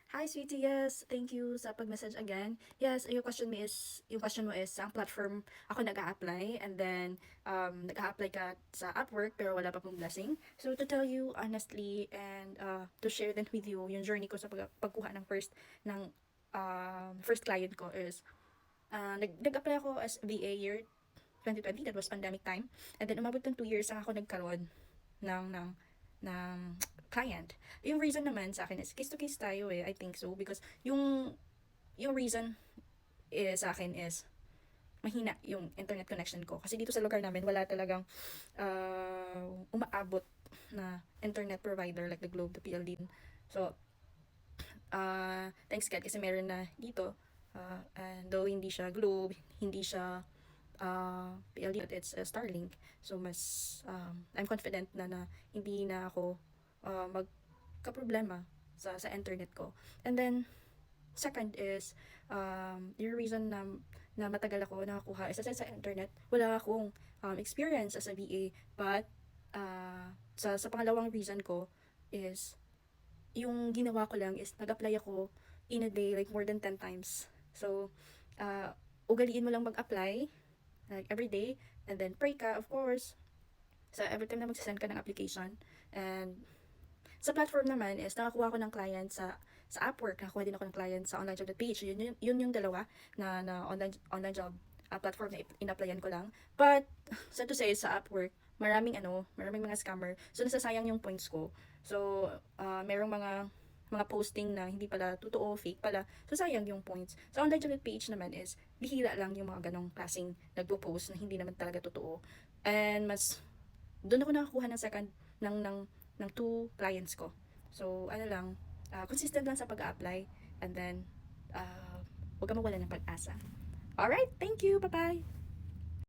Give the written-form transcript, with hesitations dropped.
Hi, sweetie. Yes, thank you sa pag-message again. Yes, yung question mo is saang platform ako nag-a-apply, and then nag-a-apply ka sa Upwork pero wala pa pong blessing. So to tell you honestly and to share din with you yung journey ko sa pagkuha ng first client ko is nag-apply ako as VA year 2020, that was pandemic time. And then umabot ng 2 years saka ako nagkaroon ng client. Yung reason naman sa akin is case to case tayo I think so, because yung reason sa akin is mahina yung internet connection ko. Kasi dito sa lugar namin wala talagang umaabot na internet provider like the Globe, the PLD. So, thanks God kasi meron na dito. And though hindi siya Globe, hindi siya PLD, but it's Starlink. So I'm confident na hindi na ako magka-problema sa internet ko. And then second is yung reason na matagal ako nakakuha is sa internet. Wala akong experience as a VA, but sa pangalawang reason ko is yung ginawa ko lang is nag-apply ako in a day like more than 10 times. So ugaliin mo lang mag-apply like every day, and then pray ka, of course, sa every time na magsisend ka ng application. And sa platform naman is nakakuha ko ng client sa Upwork, nakakuha din ako ng client sa onlinejob.ph. Yun yung dalawa na online job platform na in-applyan ko lang. But sad to say, sa Upwork maraming mga scammer, so nasasayang yung points ko. So merong mga posting na hindi pala totoo, fake pala. So, sayang yung points. Sa online job page naman is, bihira lang yung mga ganong klaseng nagpo-post na hindi naman talaga totoo. And doon ako nakakuha ng second, ng two clients ko. So, consistent lang sa pag-apply, and then, huwag ka mawala ng pag-asa. Alright, thank you, bye-bye!